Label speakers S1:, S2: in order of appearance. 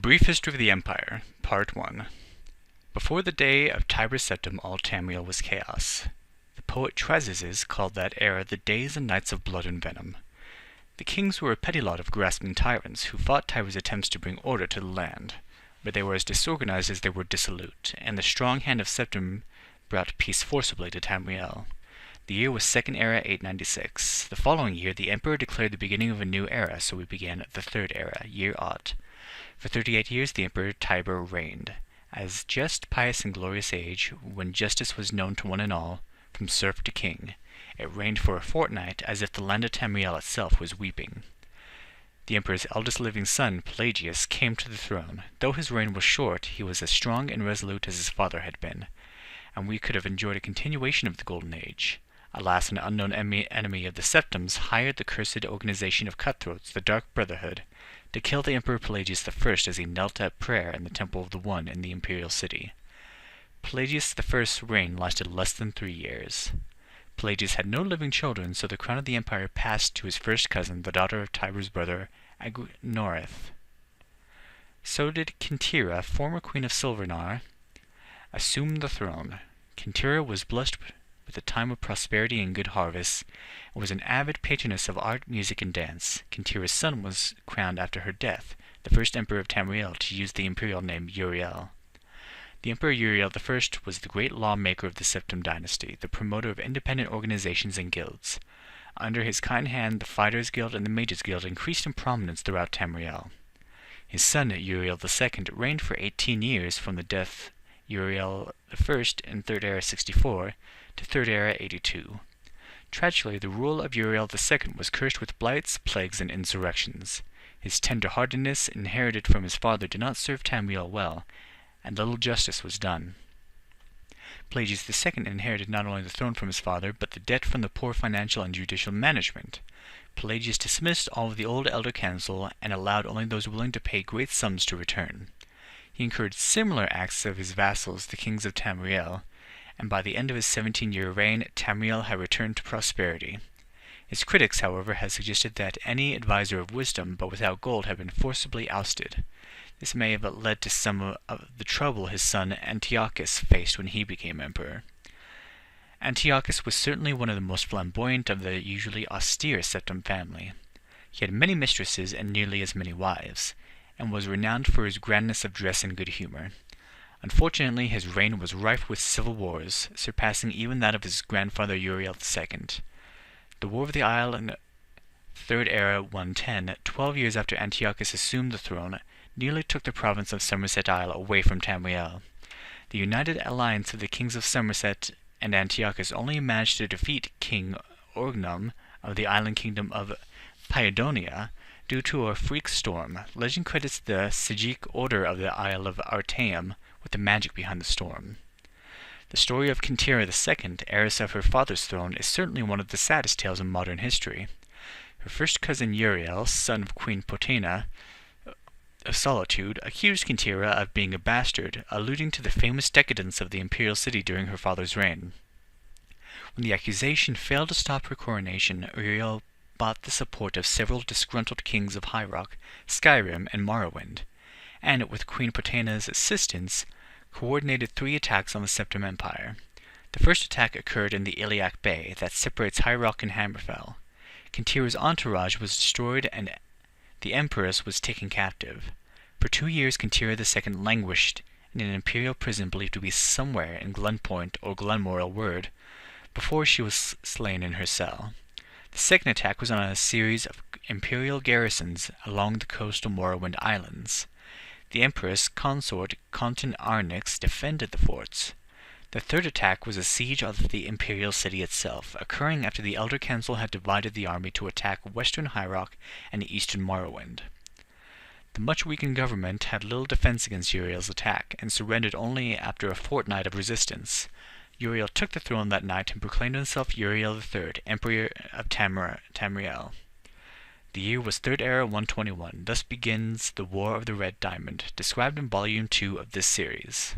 S1: Brief History of the Empire, Part 1. Before the day of Tiber Septim, all Tamriel was chaos. The poet Trezises called that era the days and nights of blood and venom. The kings were a petty lot of grasping tyrants who fought Tiber's attempts to bring order to the land, but they were as disorganized as they were dissolute, and the strong hand of Septim brought peace forcibly to Tamriel. The year was Second Era 896. The following year, the emperor declared the beginning of a new era, so we began the Third Era, year Ot. For 38 years the Emperor Tiber reigned, as just, pious, and glorious age, when justice was known to one and all, from serf to king. It reigned for a fortnight, as if the land of Tamriel itself was weeping. The emperor's eldest living son, Pelagius, came to the throne. Though his reign was short, he was as strong and resolute as his father had been, and we could have enjoyed a continuation of the Golden Age. Alas, an unknown enemy of the Septims hired the cursed organization of cutthroats, the Dark Brotherhood, to kill the Emperor Pelagius I as he knelt at prayer in the Temple of the One in the imperial city. Pelagius I's reign lasted less than 3 years. Pelagius had no living children, so the crown of the empire passed to his first cousin, the daughter of Tiber's brother Agnoreth. So did Kintira, former queen of Silvernar, assume the throne. Kintira was blessed with a time of prosperity and good harvests, and was an avid patroness of art, music, and dance. Kintira's son was crowned after her death, the first emperor of Tamriel to use the imperial name Uriel. The Emperor Uriel I was the great lawmaker of the Septim dynasty, the promoter of independent organizations and guilds. Under his kind hand, the Fighters' Guild and the Mages' Guild increased in prominence throughout Tamriel. His son, Uriel II, reigned for 18 years from the death Uriel I in Third Era 64 to Third Era 82. Tragically, the rule of Uriel II was cursed with blights, plagues, and insurrections. His tender-heartedness, inherited from his father, did not serve Tamriel well, and little justice was done. Pelagius II inherited not only the throne from his father, but the debt from the poor financial and judicial management. Pelagius dismissed all of the old elder council and allowed only those willing to pay great sums to return. He encouraged similar acts of his vassals, the kings of Tamriel, and by the end of his 17-year reign, Tamriel had returned to prosperity. His critics, however, had suggested that any advisor of wisdom, but without gold, had been forcibly ousted. This may have led to some of the trouble his son Antiochus faced when he became emperor. Antiochus was certainly one of the most flamboyant of the usually austere Septim family. He had many mistresses and nearly as many wives, and was renowned for his grandness of dress and good humor. Unfortunately, his reign was rife with civil wars, surpassing even that of his grandfather Uriel II. The War of the Isle in Third Era 110, 12 years after Antiochus assumed the throne, nearly took the province of Somerset Isle away from Tamriel. The united alliance of the kings of Somerset and Antiochus only managed to defeat King Orgnum of the island kingdom of Paedonia due to a freak storm. Legend credits the Sijic order of the Isle of Artaeum with the magic behind the storm. The story of Kintira II, heiress of her father's throne, is certainly one of the saddest tales in modern history. Her first cousin Uriel, son of Queen Potena of Solitude, accused Kintira of being a bastard, alluding to the famous decadence of the imperial city during her father's reign. When the accusation failed to stop her coronation, Uriel bought the support of several disgruntled kings of High Rock, Skyrim, and Morrowind, and, with Queen Potena's assistance, coordinated 3 attacks on the Septim Empire. The first attack occurred in the Iliac Bay that separates High Rock and Hammerfell. Kintira's entourage was destroyed and the Empress was taken captive. For 2 years, Kintira II languished in an imperial prison believed to be somewhere in Glenpoint or Glenmoril Word, before she was slain in her cell. The second attack was on a series of imperial garrisons along the coastal Morrowind Islands. The Empress consort Contin Arnix defended the forts. The third attack was a siege of the imperial city itself, occurring after the Elder Council had divided the army to attack western High Rock and eastern Morrowind. The much weakened government had little defense against Uriel's attack, and surrendered only after a fortnight of resistance. Uriel took the throne that night and proclaimed himself Uriel III, Emperor of Tamriel. The year was Third Era 121. Thus begins the War of the Red Diamond, described in Volume 2 of this series.